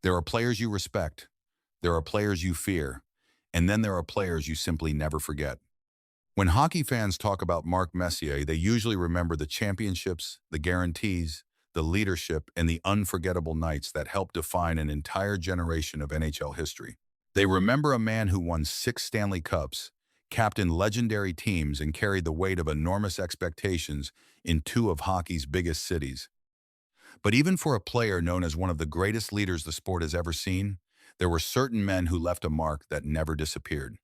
There are players you respect, there are players you fear, and then there are players you simply never forget. When hockey fans talk about Mark Messier, they usually remember the championships, the guarantees, the leadership, and the unforgettable nights that helped define an entire generation of NHL history. They remember a man who won 6 Stanley Cups, captained legendary teams, and carried the weight of enormous expectations in two of hockey's biggest cities. But even for a player known as one of the greatest leaders the sport has ever seen, there were certain men who left a mark that never disappeared.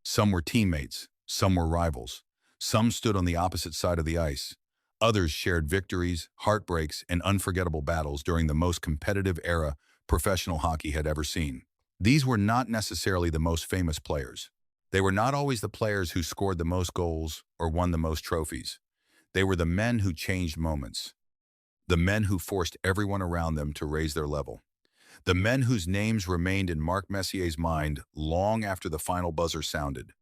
Some were teammates, some were rivals, some stood on the opposite side of the ice. Others shared victories, heartbreaks, and unforgettable battles during the most competitive era professional hockey had ever seen. These were not necessarily the most famous players. They were not always the players who scored the most goals or won the most trophies. They were the men who changed moments, the men who forced everyone around them to raise their level, the men whose names remained in Mark Messier's mind long after the final buzzer sounded.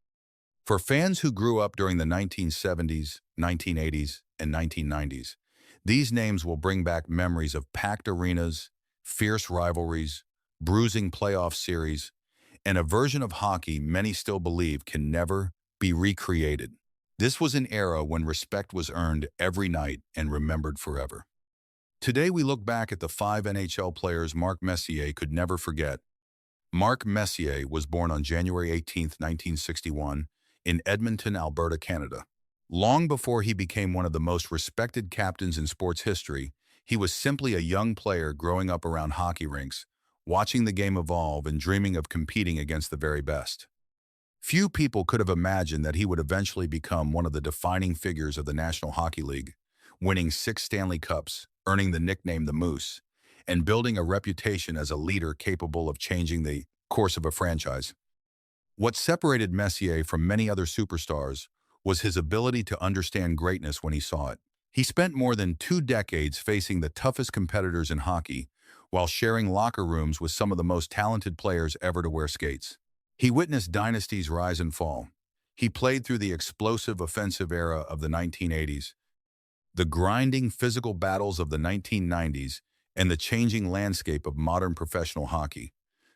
For fans who grew up during the 1970s, 1980s, and 1990s, these names will bring back memories of packed arenas, fierce rivalries, bruising playoff series, and a version of hockey many still believe can never be recreated. This was an era when respect was earned every night and remembered forever. Today we look back at the 5 NHL players Mark Messier could never forget. Mark Messier was born on January 18, 1961, in Edmonton, Alberta, Canada. Long before he became one of the most respected captains in sports history, he was simply a young player growing up around hockey rinks, watching the game evolve and dreaming of competing against the very best. Few people could have imagined that he would eventually become one of the defining figures of the National Hockey League, winning 6 Stanley Cups, earning the nickname the Moose, and building a reputation as a leader capable of changing the course of a franchise. What separated Messier from many other superstars was his ability to understand greatness when he saw it. He spent more than 2 decades facing the toughest competitors in hockey while sharing locker rooms with some of the most talented players ever to wear skates. He witnessed dynasties rise and fall. He played through the explosive offensive era of the 1980s, the grinding physical battles of the 1990s, and the changing landscape of modern professional hockey.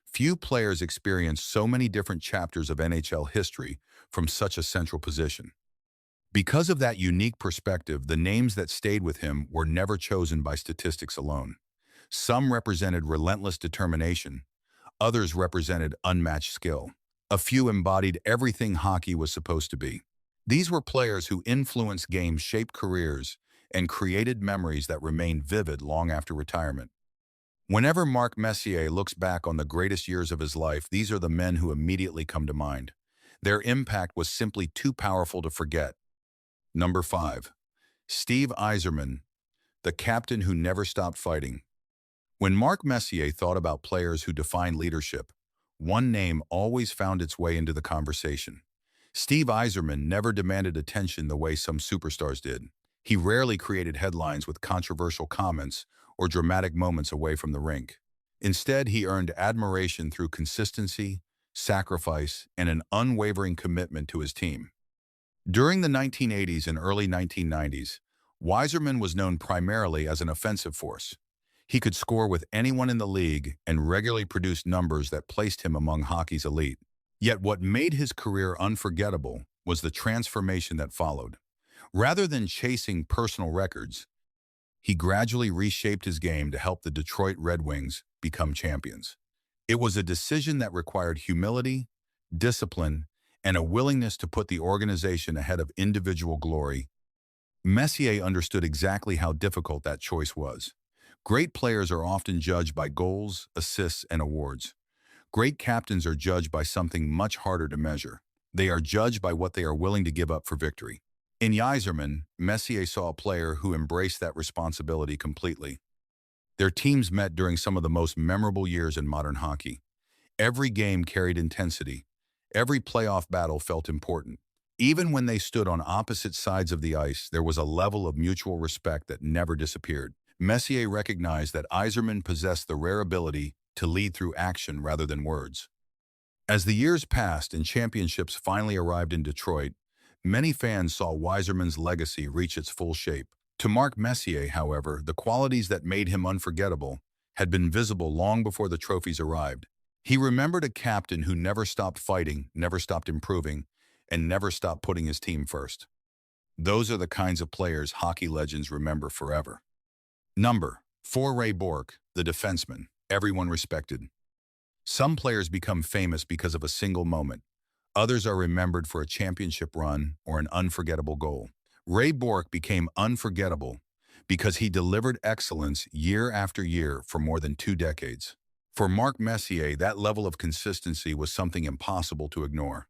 Few players experience so many different chapters of NHL history from such a central position. Because of that unique perspective, the names that stayed with him were never chosen by statistics alone. Some represented relentless determination, others represented unmatched skill. A few embodied everything hockey was supposed to be. These were players who influenced games, shaped careers, and created memories that remain vivid long after retirement. Whenever Mark Messier looks back on the greatest years of his life, these are the men who immediately come to mind. Their impact was simply too powerful to forget. Number 5. Steve Yzerman, the captain who never stopped fighting. When Mark Messier thought about players who defined leadership, one name always found its way into the conversation. Steve Yzerman never demanded attention the way some superstars did. He rarely created headlines with controversial comments or dramatic moments away from the rink. Instead, he earned admiration through consistency, sacrifice, and an unwavering commitment to his team. During the 1980s and early 1990s, Yzerman was known primarily as an offensive force. He could score with anyone in the league and regularly produced numbers that placed him among hockey's elite. Yet what made his career unforgettable was the transformation that followed. Rather than chasing personal records, he gradually reshaped his game to help the Detroit Red Wings become champions. It was a decision that required humility, discipline, and a willingness to put the organization ahead of individual glory. Messier understood exactly how difficult that choice was. Great players are often judged by goals, assists, and awards. Great captains are judged by something much harder to measure. They are judged by what they are willing to give up for victory. In Yzerman, Messier saw a player who embraced that responsibility completely. Their teams met during some of the most memorable years in modern hockey. Every game carried intensity. Every playoff battle felt important. Even when they stood on opposite sides of the ice, there was a level of mutual respect that never disappeared. Messier recognized that Yzerman possessed the rare ability to lead through action rather than words. As the years passed and championships finally arrived in Detroit, many fans saw Yzerman's legacy reach its full shape. To Mark Messier, however, the qualities that made him unforgettable had been visible long before the trophies arrived. He remembered a captain who never stopped fighting, never stopped improving, and never stopped putting his team first. Those are the kinds of players hockey legends remember forever. Number 4. Ray Bourque, the defenseman, everyone respected. Some players become famous because of a single moment. Others are remembered for a championship run or an unforgettable goal. Ray Bourque became unforgettable because he delivered excellence year after year for more than 2 decades. For Mark Messier, that level of consistency was something impossible to ignore.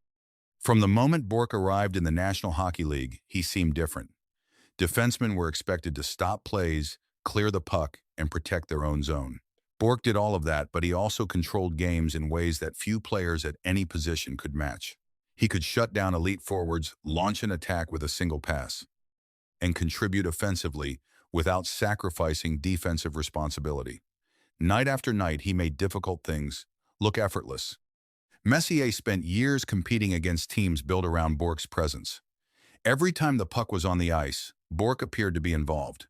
From the moment Bourque arrived in the National Hockey League, he seemed different. Defensemen were expected to stop plays, clear the puck, and protect their own zone. Bourque did all of that, but he also controlled games in ways that few players at any position could match. He could shut down elite forwards, launch an attack with a single pass, and contribute offensively without sacrificing defensive responsibility. Night after night, he made difficult things look effortless. Messier spent years competing against teams built around Bourque's presence. Every time the puck was on the ice, Bourque appeared to be involved.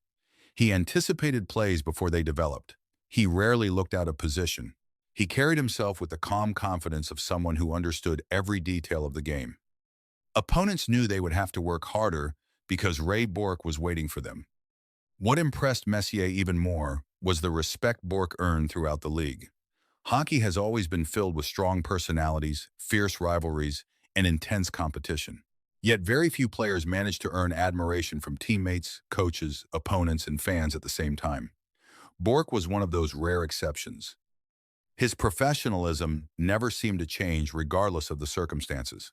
He anticipated plays before they developed. He rarely looked out of position. He carried himself with the calm confidence of someone who understood every detail of the game. Opponents knew they would have to work harder because Ray Bourque was waiting for them. What impressed Messier even more was the respect Bourque earned throughout the league. Hockey has always been filled with strong personalities, fierce rivalries, and intense competition. Yet very few players manage to earn admiration from teammates, coaches, opponents, and fans at the same time. Bourque was one of those rare exceptions. His professionalism never seemed to change regardless of the circumstances.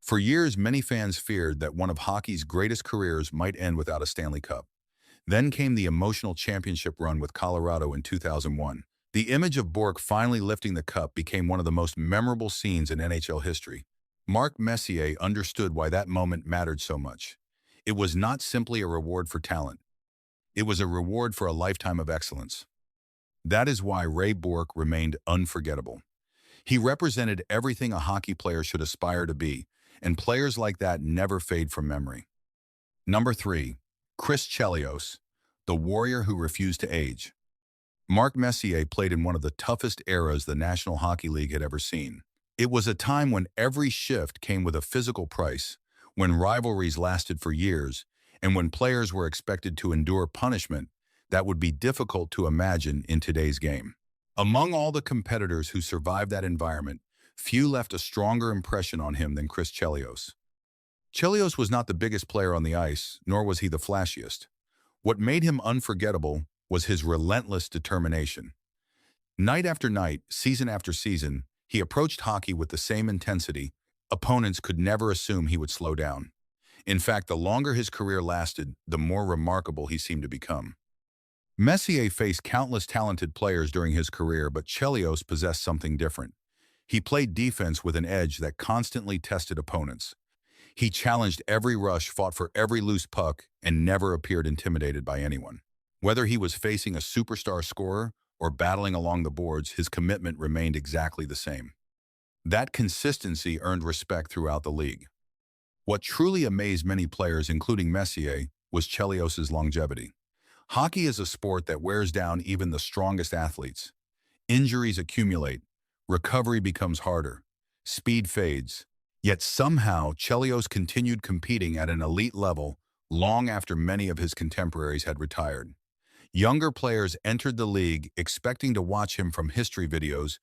For years, many fans feared that one of hockey's greatest careers might end without a Stanley Cup. Then came the emotional championship run with Colorado in 2001. The image of Bourque finally lifting the cup became one of the most memorable scenes in NHL history. Mark Messier understood why that moment mattered so much. It was not simply a reward for talent. It was a reward for a lifetime of excellence. That is why Ray Bourque remained unforgettable. He represented everything a hockey player should aspire to be, and players like that never fade from memory. Number 3. Chelios, the warrior who refused to age. Mark Messier played in one of the toughest eras the National Hockey League had ever seen. It was a time when every shift came with a physical price, when rivalries lasted for years, and when players were expected to endure punishment that would be difficult to imagine in today's game. Among all the competitors who survived that environment, few left a stronger impression on him than Chelios. Chelios was not the biggest player on the ice, nor was he the flashiest. What made him unforgettable was his relentless determination. Night after night, season after season, he approached hockey with the same intensity. Opponents could never assume he would slow down. In fact, the longer his career lasted, the more remarkable he seemed to become. Messier faced countless talented players during his career, but Chelios possessed something different. He played defense with an edge that constantly tested opponents. He challenged every rush, fought for every loose puck, and never appeared intimidated by anyone. Whether he was facing a superstar scorer or battling along the boards, his commitment remained exactly the same. That consistency earned respect throughout the league. What truly amazed many players, including Messier, was Chelios' longevity. Hockey is a sport that wears down even the strongest athletes. Injuries accumulate, recovery becomes harder, speed fades. Yet somehow, Chelios continued competing at an elite level long after many of his contemporaries had retired. Younger players entered the league expecting to watch him from history videos,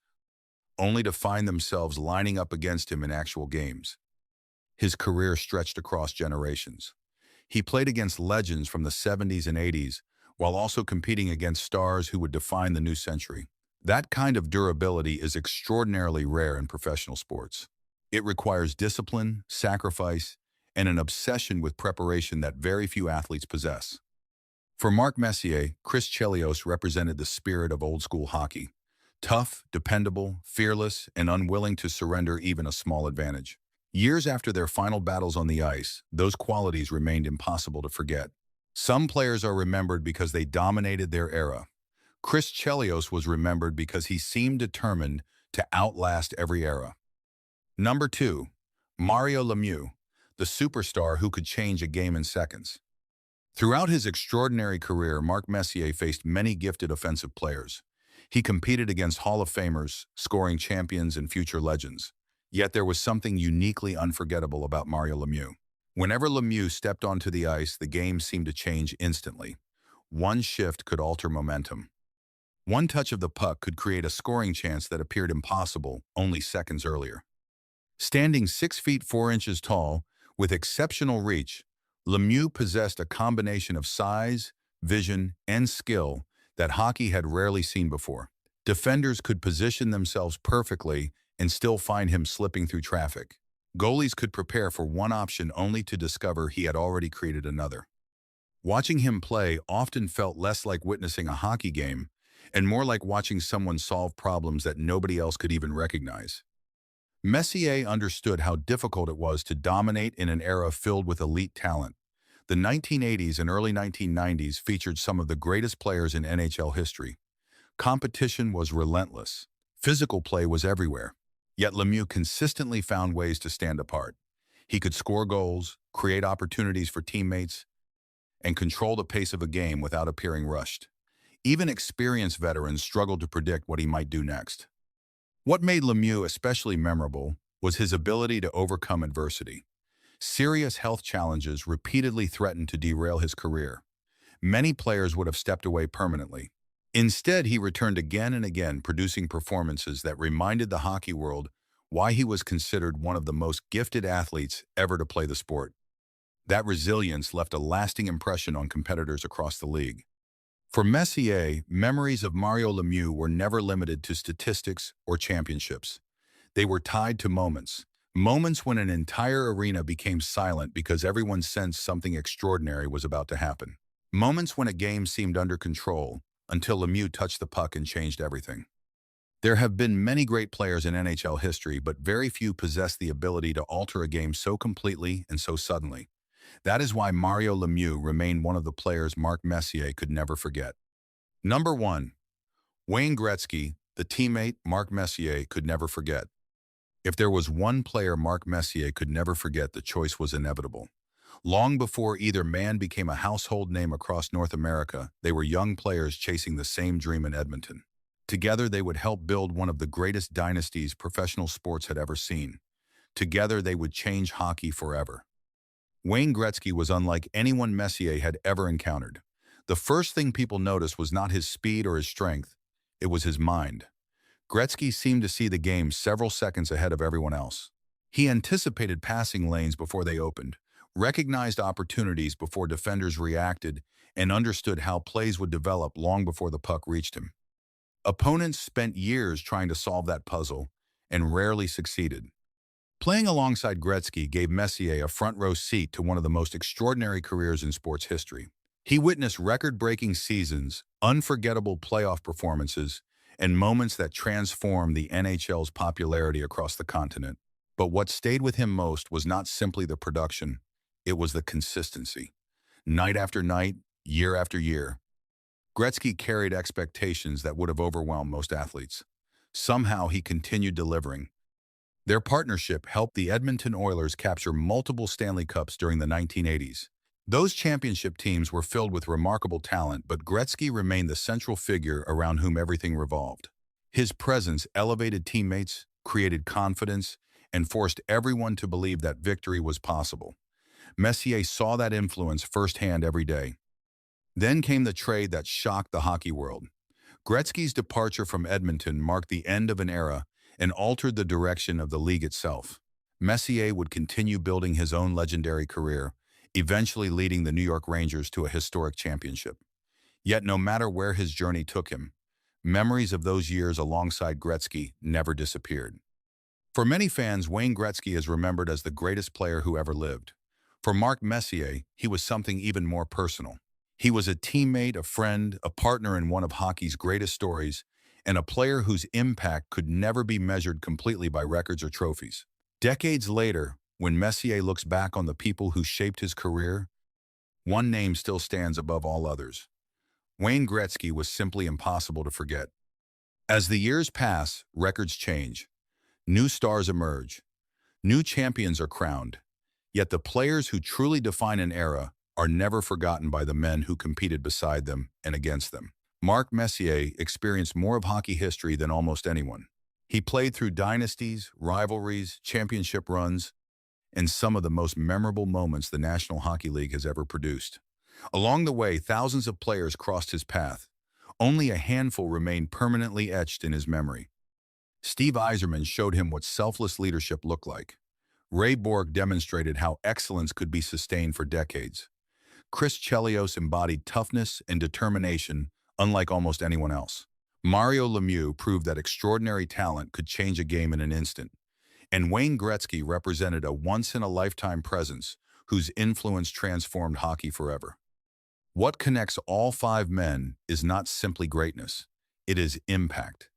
only to find themselves lining up against him in actual games. His career stretched across generations. He played against legends from the 70s and 80s, while also competing against stars who would define the new century. That kind of durability is extraordinarily rare in professional sports. It requires discipline, sacrifice, and an obsession with preparation that very few athletes possess. For Mark Messier, Chelios represented the spirit of old-school hockey. Tough, dependable, fearless, and unwilling to surrender even a small advantage. Years after their final battles on the ice, those qualities remained impossible to forget. Some players are remembered because they dominated their era. Chelios was remembered because he seemed determined to outlast every era. Number 2. Mario Lemieux, the superstar who could change a game in seconds. Throughout his extraordinary career, Mark Messier faced many gifted offensive players. He competed against Hall of Famers, scoring champions and future legends. Yet there was something uniquely unforgettable about Mario Lemieux. Whenever Lemieux stepped onto the ice, the game seemed to change instantly. One shift could alter momentum. One touch of the puck could create a scoring chance that appeared impossible only seconds earlier. Standing 6 feet 4 inches tall, with exceptional reach, Lemieux possessed a combination of size, vision, and skill that hockey had rarely seen before. Defenders could position themselves perfectly and still find him slipping through traffic. Goalies could prepare for one option only to discover he had already created another. Watching him play often felt less like witnessing a hockey game and more like watching someone solve problems that nobody else could even recognize. Messier understood how difficult it was to dominate in an era filled with elite talent. The 1980s and early 1990s featured some of the greatest players in NHL history. Competition was relentless. Physical play was everywhere. Yet Lemieux consistently found ways to stand apart. He could score goals, create opportunities for teammates, and control the pace of a game without appearing rushed. Even experienced veterans struggled to predict what he might do next. What made Lemieux especially memorable was his ability to overcome adversity. Serious health challenges repeatedly threatened to derail his career. Many players would have stepped away permanently. Instead, he returned again and again, producing performances that reminded the hockey world why he was considered one of the most gifted athletes ever to play the sport. That resilience left a lasting impression on competitors across the league. For Messier, memories of Mario Lemieux were never limited to statistics or championships. They were tied to moments. Moments when an entire arena became silent because everyone sensed something extraordinary was about to happen. Moments when a game seemed under control until Lemieux touched the puck and changed everything. There have been many great players in NHL history, but very few possess the ability to alter a game so completely and so suddenly. That is why Mario Lemieux remained one of the players Mark Messier could never forget. Number 1. Wayne Gretzky, the teammate Mark Messier could never forget. If there was one player Mark Messier could never forget, the choice was inevitable. Long before either man became a household name across North America, they were young players chasing the same dream in Edmonton. Together, they would help build one of the greatest dynasties professional sports had ever seen. Together, they would change hockey forever. Wayne Gretzky was unlike anyone Messier had ever encountered. The first thing people noticed was not his speed or his strength, it was his mind. Gretzky seemed to see the game several seconds ahead of everyone else. He anticipated passing lanes before they opened, recognized opportunities before defenders reacted, and understood how plays would develop long before the puck reached him. Opponents spent years trying to solve that puzzle and rarely succeeded. Playing alongside Gretzky gave Messier a front-row seat to one of the most extraordinary careers in sports history. He witnessed record-breaking seasons, unforgettable playoff performances, and moments that transformed the NHL's popularity across the continent. But what stayed with him most was not simply the production, it was the consistency. Night after night, year after year, Gretzky carried expectations that would have overwhelmed most athletes. Somehow he continued delivering. Their partnership helped the Edmonton Oilers capture multiple Stanley Cups during the 1980s. Those championship teams were filled with remarkable talent, but Gretzky remained the central figure around whom everything revolved. His presence elevated teammates, created confidence, and forced everyone to believe that victory was possible. Messier saw that influence firsthand every day. Then came the trade that shocked the hockey world. Gretzky's departure from Edmonton marked the end of an era and altered the direction of the league itself. Messier would continue building his own legendary career, eventually leading the New York Rangers to a historic championship. Yet no matter where his journey took him, memories of those years alongside Gretzky never disappeared. For many fans, Wayne Gretzky is remembered as the greatest player who ever lived. For Mark Messier, he was something even more personal. He was a teammate, a friend, a partner in one of hockey's greatest stories, and a player whose impact could never be measured completely by records or trophies. Decades later, when Messier looks back on the people who shaped his career, one name still stands above all others. Wayne Gretzky was simply impossible to forget. As the years pass, records change. New stars emerge. New champions are crowned. Yet the players who truly define an era are never forgotten by the men who competed beside them and against them. Mark Messier experienced more of hockey history than almost anyone. He played through dynasties, rivalries, championship runs, and some of the most memorable moments the National Hockey League has ever produced. Along the way, thousands of players crossed his path. Only a handful remained permanently etched in his memory. Steve Yzerman showed him what selfless leadership looked like. Ray Bourque demonstrated how excellence could be sustained for decades. Chelios embodied toughness and determination, unlike almost anyone else. Mario Lemieux proved that extraordinary talent could change a game in an instant. And Wayne Gretzky represented a once-in-a-lifetime presence whose influence transformed hockey forever. What connects all five men is not simply greatness, it is impact.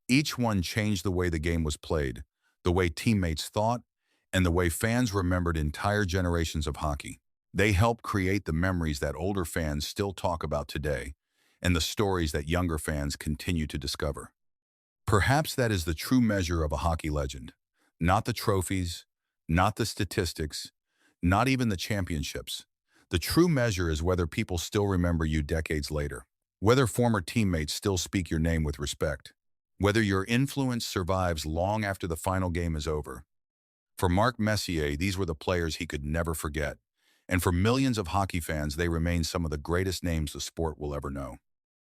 Each one changed the way the game was played, the way teammates thought, and the way fans remembered entire generations of hockey. They helped create the memories that older fans still talk about today, and the stories that younger fans continue to discover. Perhaps that is the true measure of a hockey legend. Not the trophies, not the statistics, not even the championships. The true measure is whether people still remember you decades later, whether former teammates still speak your name with respect, whether your influence survives long after the final game is over. For Mark Messier, these were the players he could never forget, and for millions of hockey fans, they remain some of the greatest names the sport will ever know.